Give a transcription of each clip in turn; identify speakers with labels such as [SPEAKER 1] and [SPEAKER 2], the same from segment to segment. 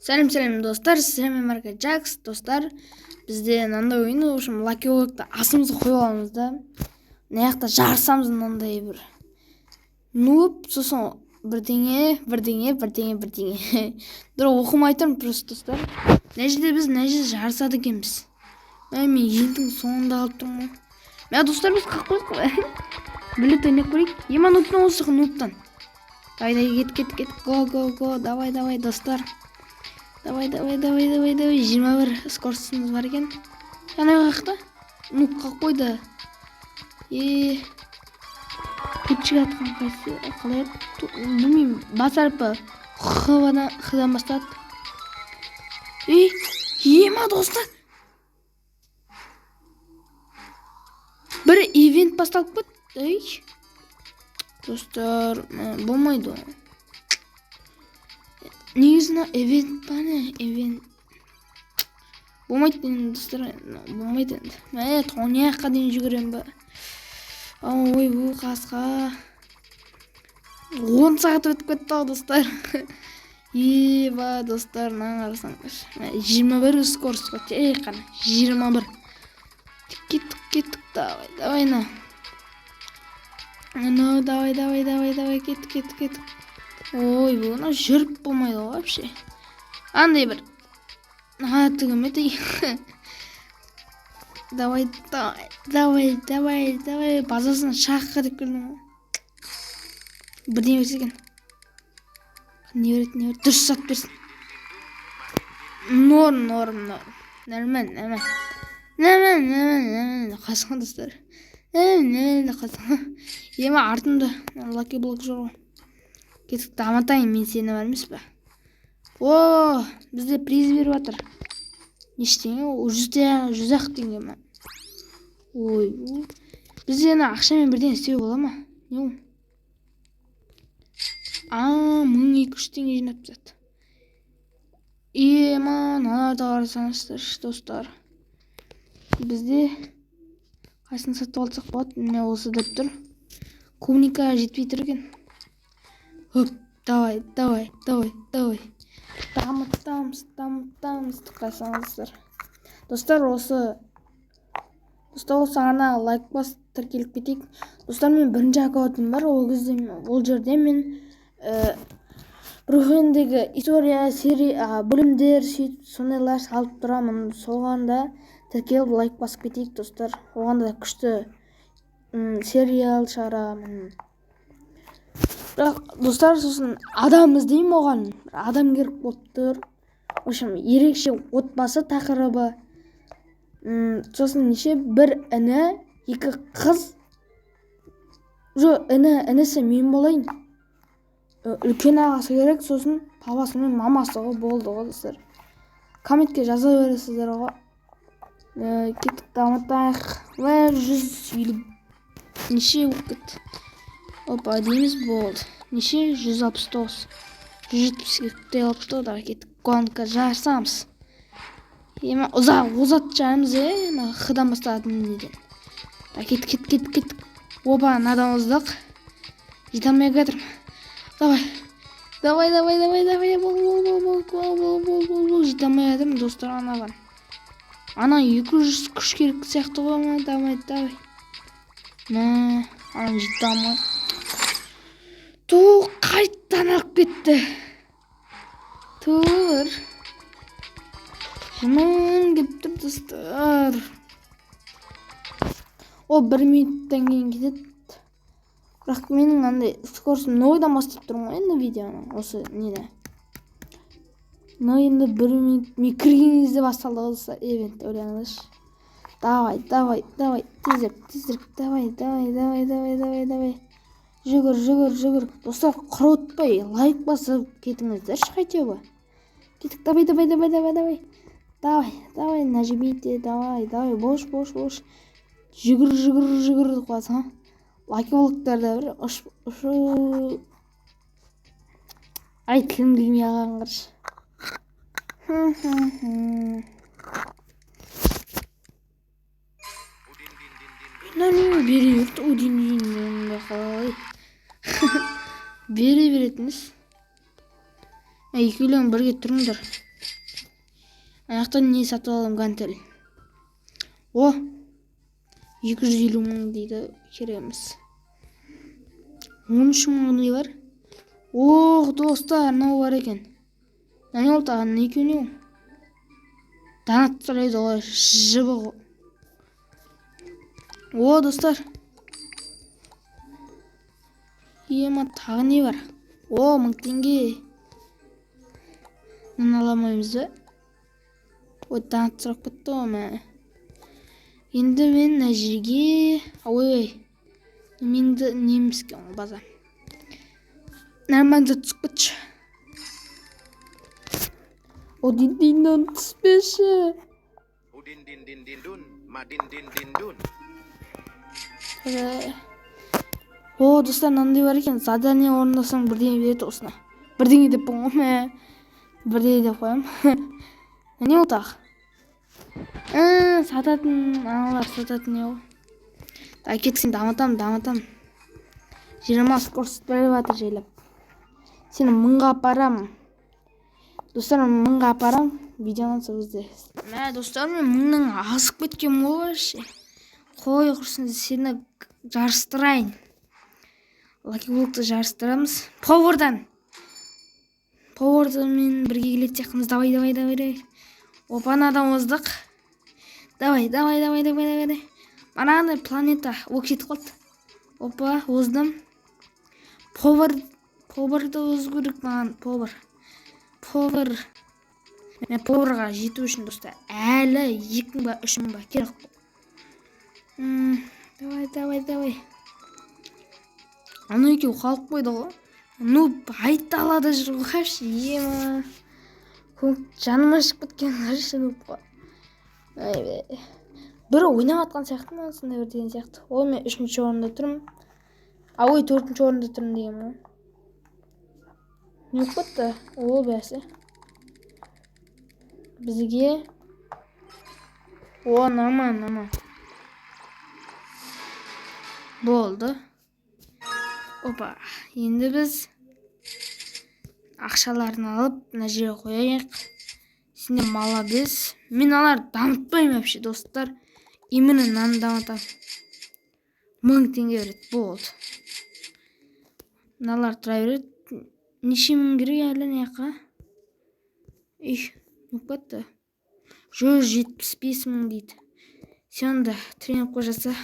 [SPEAKER 1] Сәлем достар, сіздермен Марка Джакс достар. Бізде мынандай ойын, в общем, Lucky Block'та асымызды қойып аламыз да. Мына жақта жарысамыз мынандай бір. Нуып, сосын бірдеңе. Дұры оқымай тұрмын просто достар. Мына жерде біз жарысады екенбіз. Мен елдің соңында қалып тұрмын. Мә достар, біз қақып қойдық қой. Білет ойнап көрейік. Ема нуптан осы нуптан. Давай, кет. Го. Давай, достар. Давай. 21 скоростымыз бар екен. Жаңа қақта. Нуп қақ қойды. Күтшіге атқан қайсы. Қалай білмеймін. Басарпы. Қыдан бастады. Ема достар. Бір ивент басталып кетті. Достар, болмайды. Негізіне ивент па не? Ивент болмайды достар. Болмайды енді. Мә тоңияққа дейін жүгірем ба. Ой, бұл қасқа 10 сағат өтіп кетті достар. Ба достар, мына қарасаңдар. 21 скорость қой. Қана 21. Кеттік. Давай на. Ну, давай, кеттік. Ой, бұны жүріп болмайды ғой вообще. Андай бір. Түгімеді. Давай. Базасына шаққа деп көрдім. Бірден берсеген. Не береді. Дұрыс сат берсін. Норм. Нормально. Қасың достар. Қасың. Ема артымда Lucky Block жоқ. Кетік даматайын, мен сені бар емес па? Бізде приз беріп жатыр. Нештеңе? 100-ақ теңге ма? Ой, бізде ақшамен бірден істеу бола ма? Не ол? 1200 теңге жинап тастады. Мыналарды қарасаңыздар, достар. Бізде қайсын сатып алсақ болады? Міне осы деп тұр. Клубника жетпей тұр екен. Давай. Дамытамыз. Қайсаңыздар. Достар, осы ана лайк бас тіркеліп кетейік. Достар, мен бірінші аккаунтым бар. Ол жерде мен Брухендегі история, серия, бөлімдер, сондайлар салып тұрамын. Соғанда тіркеліп лайк басып кетейік, достар. Оғанда күшті сериал шығарамын. Бірақ, достар, сосын адам іздеймін оған. Адам керек болып тұр. В общем, ерекше отбасы тақырыбы. Сосын неше бір іні, екі қыз. Інісі мен болайын. Үлкен ағасы керек, сосын папасы мен мамасы ғой болды ғой, достар. Комментке жаза бересіздер ғой. Кеттік дамытайық. 150 неше өкіт. Дейміз болды. Неше? 169. 170-те олыпты. Давай кеттік. Гонка жарсамыз. Озат жарымыз, қыдан бастадым неден. Кеттік. Надан оздық. Жетамай кетірім. Давай. Бол. Жетамай кетірім, достар, анаған. Ана 200 күш керек сияқты ғой. Давай. Ана жетамай. Қайттан алып кетті. Тұр. Жымын кеп тұр, достар. 1 минуттан кейін кетеді. Бірақ менің андай скоростым нойдан бастап тұрмын ғой енді видеоны. Осы неде. Енді 1 минут мен кіргеніңізде басталды достар. Эвент ойланыңызшы. Давай. Тезірік. Давай. Жүгір. Достар, құротпай, лайк басып кетіңіздерші қайтеуі. Кеттік, давай, нажимите, давай, бош. Жүгір қуасың. Lucky Block'тарда бір ұшы. Тілім келмей ағаған қаршы. Беретіңіз. Екеулерің бірге тұрыңдар. Аяқтан не сатып аламын, гантель. О, 250 мың дейді, кереміз. 13 мың бар. Ох, достар, мынау бар екен. Не ол тағы не екен? Данат сұрайды ғой, жыбы ғой. О, достар. Ема, тағы не бар? О, 1000 теңге. Мына аламаймыз ба? Ой, данат сұрап кетті ғой. Енді мен мына жерге... Ой, менді неміске оң база. Нормально түсіп кетші. Один-дин-дун түспеші.
[SPEAKER 2] Udin-din-din-din-dun, madin-din-din-dun.
[SPEAKER 1] О, достар, мынандай бар екен. Задание орындасаң бірдеңе береді осына. Бірдеңе деп қойғам. Бірдеңе деп қоям. Не ол тағы? Сататын, аналар сататын не ол. Кетсін, дамытам. 20 скорость беріп атыр жайлап. Сені 1000-ға апарам. Достар, 1000-ға апарам. Видеоны сізде. Достар, мен 1000-ның асып кеткен ғой. Қой құрсын, сені жарыстырайын. Лаки-блокты жарыстырамыз. Повардан мен бірге келет сияқтымыз. Давай. Опанадан оздық. Давай. Манағындай планета. Ол кетіп қалды. Опа, оздым. Поварды озу керек маған. Повар. Мен поварға жету үшін, достар, әлі 2000 ба 3000 ба керек. Давай. Аны екеу қалып қойды ғой. Айталада жүр ғой. Ема. Жаным ашып кеткен ғой. Бірі ойнап атқан сияқты ма, сондай бір деген сияқты. Ол мен 3-ші орында тұрмын. Ой, 4-ші орында тұрмын деген ма. Не өтті? Ол бәсі. Бізге. О, нормально. Болды. Опа, енді біз ақшаларын алып, мына жерге қояйық. Сендер молодец. Мен алар дамытпаймын вообще, достар. Именно наны дамытам. 1000 теңге береді, болды. Мыналар тұра береді. Неше мың керек әлі неққа? Өкпетті. 175 мың дейді. Сен да тренировка жаса.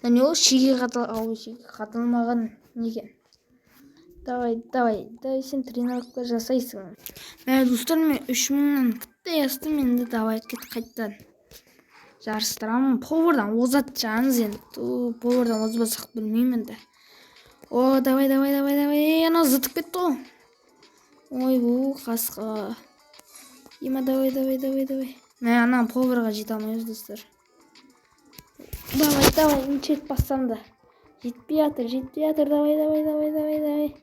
[SPEAKER 1] Не ол шеге қатылмаған неге? Давай, сен тренировка жасайсың. Достар, мен 3000-нан күтті естім, енді давай кет қайттан. Жарыстырамын. Повардан озат жаңыз енді. Повардан озбасақ білмеймін енді. О, давай. Ана зытып кетті ғой. Ой, қасқа. Ема, давай. Мен анан поварға жете алмаймыз, достар. Давай, нечет бассам да. Жетпей атыр, давай.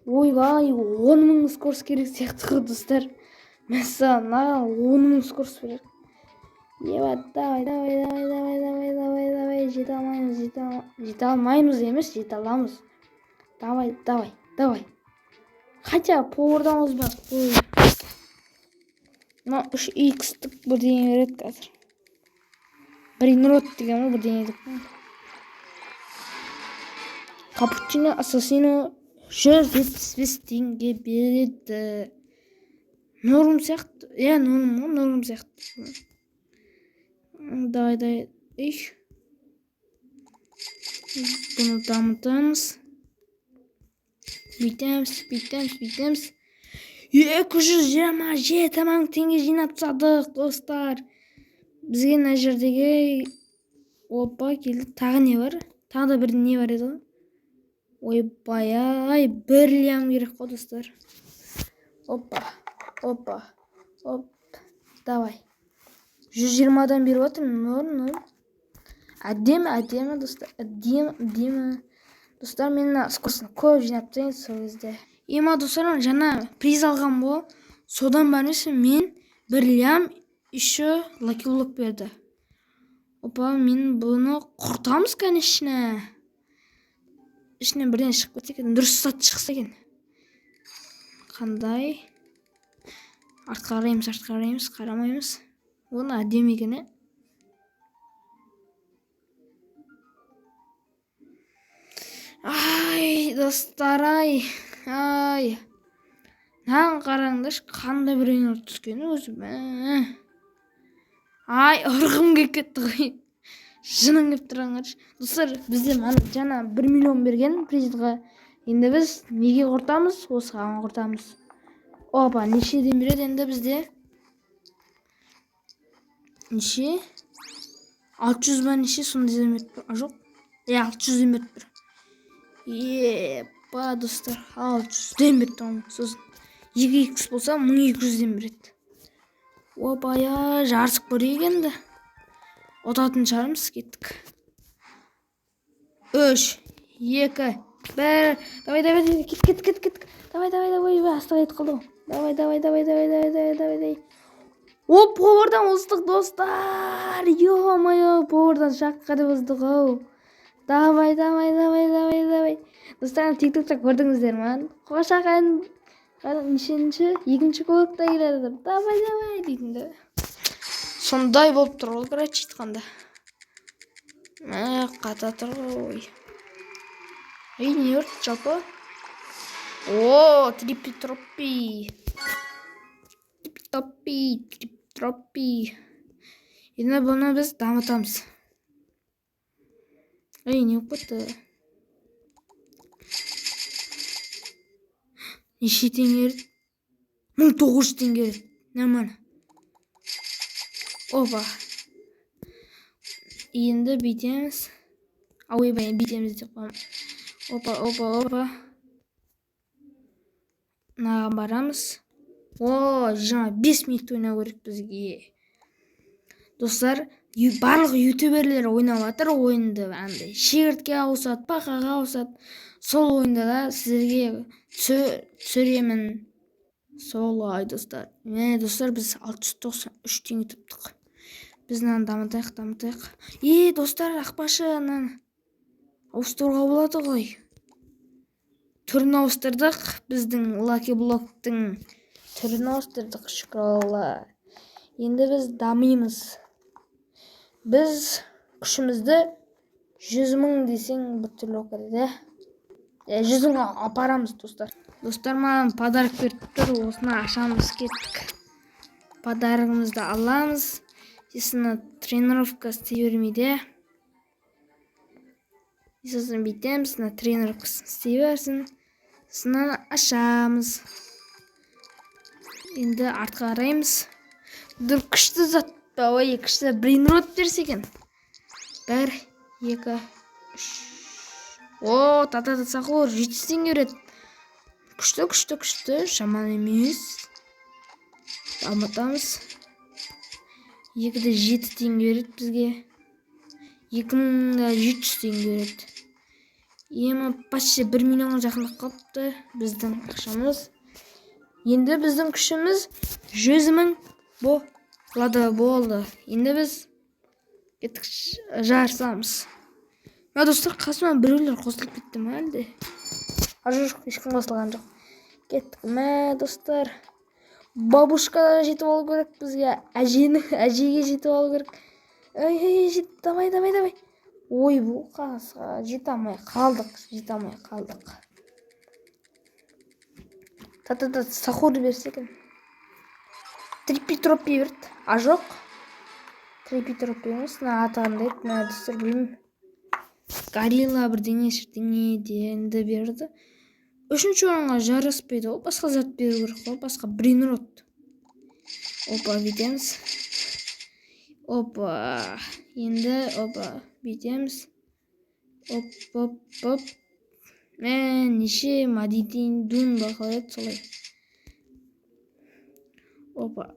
[SPEAKER 1] Ойбай, 10 мың скорость керек сияқты ғой, достар. Мәсіна, 10 мың скорость берер. Ева, давай. Жете алмаймыз емес, жете аламыз. Давай. Хотя повардан озбақ. Мына 3х-тік бірдеңе береді қазір. Брейнрот деген ғой бірдеңе деп. Капучино ассасино 175 теңге береді. Норм сияқты. Норм сияқты. Давай. Бұны дамытамыз. Бүйтеміз. 227 мың теңге жинап тастадық, достар. Бізге мына жердегі опа келді. Тағы не бар? Тағы да бір не бар еді ғой? Ойбай, 1 лям керек қой, достар. Опа. Давай. 120-дан беріп отырмын. Норм. Әдемі, достар. Әдемі. Достар, мен скоростын көп жинап тайын сол кезде. Ема, достар, жаңа приз алған бол. Содан бармесе мен 1 лям еще лаки-блок берді. Опа, мен бұны құртамыз, конечно. Ішінен бірден шығып кетсе екен. Дұрыс сат шықса екен. Қандай? Артқа қараймыз, қарамаймыз. Оны әдемі екен, ә? Ай, достар, ай. Нан қараңдаршы, қандай бір ойын түскен өзі. Ай, ұрғым келіп кетті ғой. Жыным келіп тұрғандаршы. Достар, бізде жаңа 1 миллион берген президентқа. Енді біз неге құртамыз? Осыған құртамыз. Опа, нешеден береді енді бізде? Неше? 600 ба неше? Сондайдан беріп тұр. Жоқ. 600-ден беріп тұр. Епа, достар, 600-ден беріп тұр. Сосын 2x болса 1200-ден береді. Опа, жарысып көрейік енді. Отатын шығармыз, кеттік. 3, 2, 1. Давай, кет. Давай, астық ет қалды. Давай. О, повардан ұздық, достар. Ё-моё, повардан шаққа деп ұздық, ау. Давай. Достар, тиктокта көрдіңіздер ма? Қошақан нешінші, екінші көлікті келеді. Давай дейтінді. Сондай болып тұр ол, короче, айтқанда. Қата тұр ғой. Не өрт жалпы? О, трипитропи. Енді бұны біз дамытамыз. Не болып кетті? Неше теңге береді? 1900 теңге береді. Нормально. Опа. Енді бүйтеміз. Ойбай, бүйтеміз деп қоймын. Опа. Наған барамыз. О, 25 минут ойнау керек бізге. Достар, барлық ютуберлер ойнап жатыр ойынды. Шегіртке ауысады, бақаға ауысады. Сол ойында да сіздерге түсіремін. Солай, достар. Достар, біз 693 теңге тұптық. Біз наны дамытайық. Достар, ақпашы ауыстыруға болады ғой. Түрін ауыстырдық. Біздің Lucky Block'тың түрін ауыстырдық, шүкір Алла. Енді біз дамимыз. Біз күшімізді 100 мың десең бүттіл оқырды. 100 мыңға апарамыз, достар. Достар, маған подарок беріп тұр. Осыны ашамыз, кеттік. Подарығымызды аламыз. Есіні тренировка істей бермейді. Сосын бүйтеміз, тренировкасын істей берсін. Сосын ашамыз. Енді артқа қараймыз. Бұл күшті зат. Күшті брейнрот берсе екен. 1, 2, 3. О, тата-тата-сақор 700 теңге береді. Күшті. Жаман емес. Дамытамыз. 2-де 7 теңге береді бізге. 2700 теңге береді. Почти 1 миллионға жақындап қалыпты біздің ақшамыз. Енді біздің күшіміз 100 мың болды. Енді біз кеттік жарысамыз. Достар, қасыма біреулер қосылып кетті ме әлде? Жоқ, ешкім қосылған жоқ. Кеттік достар. Бабушка жетіп алу керек бізге. Әжеге жетіп алу керек. Жет, давай. Ой, бұл қасқа жете алмай қалдық. Тата-тата сахур берсе екен. Трипитропи берді. Жоқ. Трипитропи емес. Атағанда еді. Достар, білмеймін. Горилла бірдеңе дегенді берді. 3-ші орынға жараспайды ғой. Басқа зат беру керек қой. Басқа брейнрот. Опа, бүйтеміз. Опа. Енді бүйтеміз. Оп. Неше мадидин дун бақылайды солай. Опа.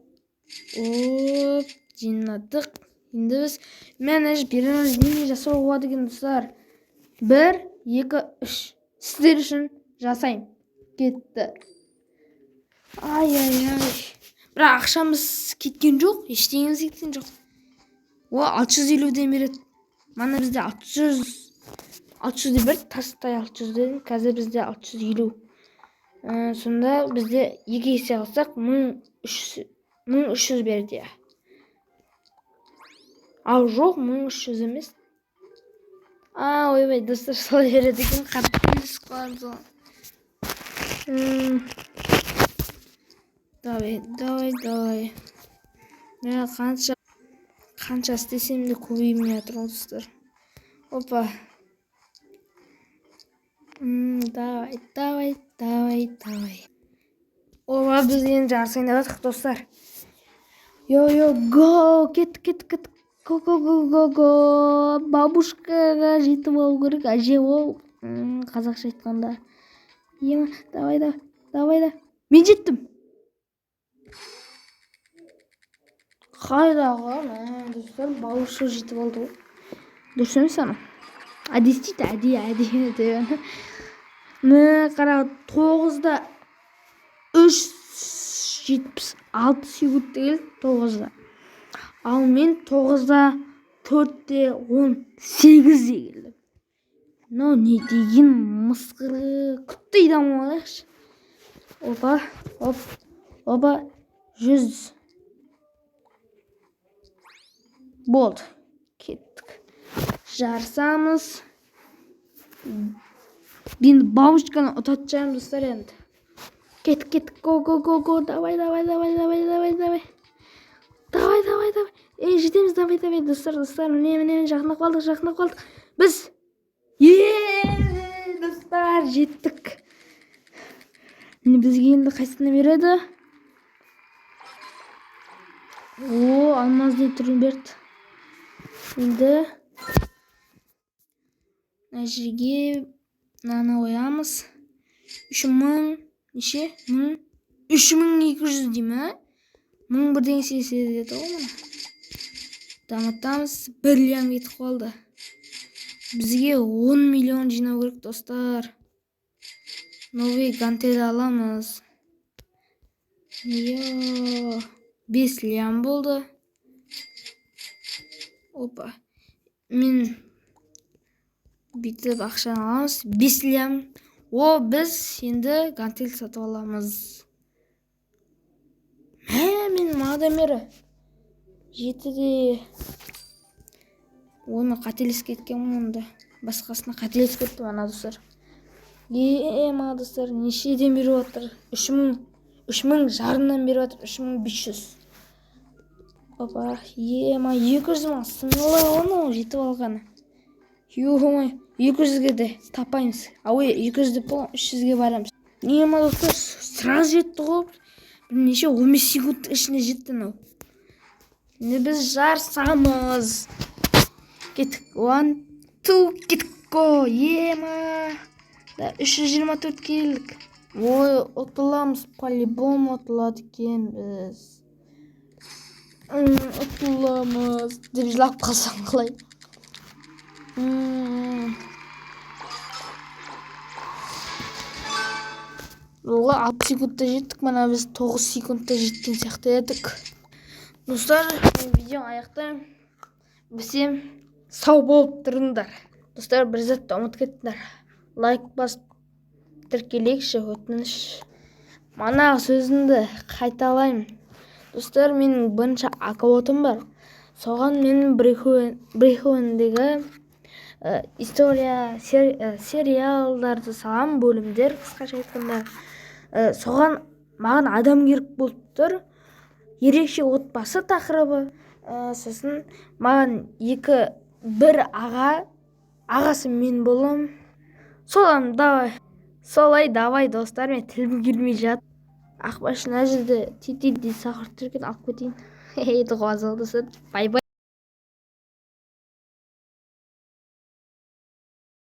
[SPEAKER 1] Жинадық. Енді біз перерождение жасауға болады екен, достар. 1, 2, 3. Сіздер үшін жасайын. Кетті. Ай. Бірақ ақшамыз кеткен жоқ. Ештеңеміз кеткен жоқ. 650-ден береді. Мана бізде 600 де берді. Тастай 600 ден. Қазір бізде 650. Сонда бізде 2 есе алсақ 1300 берді. Ал жоқ, 1300 емес. Ойбай, достар, солай береді екен, қателесіп қаламыз ғой. Давай. Мен қанша істесем де көбеймей жатыр ғой, достар. Опа. Давай. Опа, біз енді жарыс ойнап жатырмық, достар. Го, кет. Го. Бабушкаға жетіп алу керек, әже ол. Қазақша айтқанда. Давай. Мен жеттім. Қайдағы, достар, бабушка жетіп алды ғой. Дұрыс емес ана. Әди істейді, әди. Қара, 9-да 3:76 секундта келді, 9-да. Ал мен 9-да 4-те 18-де келдім. Не деген мысқыры. Күтті даму алайықшы. Опа, 100. Болды. Кеттік. Жарысамыз. Мен бабушканы ұтатчайым, достар, енді. Кеттік. Го. Давай. Жетеміз, давай, достар. Міне, жақындап қалдық. Біз. Достар, жеттік. Бізге енді қайсына береді? Алмаздың түрін берді. Енді мына жерге мынаны қоямыз. 3000 неше? 3200 деймін, 1000 бірден сеседі деді ғой мұны. Дамытамыз, 1 лям кетіп қалды. Бізге 10 миллион жинау керек, достар. Новый гантель аламыз. 5 лям болды. Опа. Мен бүйтіп ақшаны аламыз. 5 лям. Біз енді гантель сатып аламыз. Мен мағадан бері 7-де. Мен қателесіп кеткен мұнда. Басқасына қателесіп кеттім, ана достар. Ма достар, нешеден беріп отыр? 3000 жарымнан беріп отыр, 3500. Опа, 200 мың сыңғыла оны жетіп алғаны. 200-ге де тапаймыз. 200 деп болған, 300-ге барамыз. Ма достар, сразу жетті ғой. Бірнеше 15 секунд ішіне жетті нау. Біз жарсамыз. Кеттік. 1, 2, кеттік қо. Ма. 324 келдік. Ұтыламыз, по-любому ұтылады екен біз. Ұтыламыз. Деп жылап қалсам қалай. 60 секундта жеттік, мана біз 9 секундта жеткен сияқты едік. Достар, видео аяқтаймын. Бізем сау болып тұрыңдар. Достар, бір затты ұмытып кеттіңдер. Лайк басып тіркелейікші, өтініш. Мана сөзімді қайталаймын. Достар, менің бірінші аккаунтым бар. Соған менің брейхуіндегі история, сериалдарды салам, бөлімдер, қысқаша айтқанда. Соған маған адам керек болып тұр. Ерекше отбасы тақырыбы. Сосын маған бір ағасы мен болам. Солай давай, достар, мен тілім келмей жат. Ақбаш мына жерде тетелдей сақырып тұрген, алып кетейін. Дұғазы достар. Бай-бай.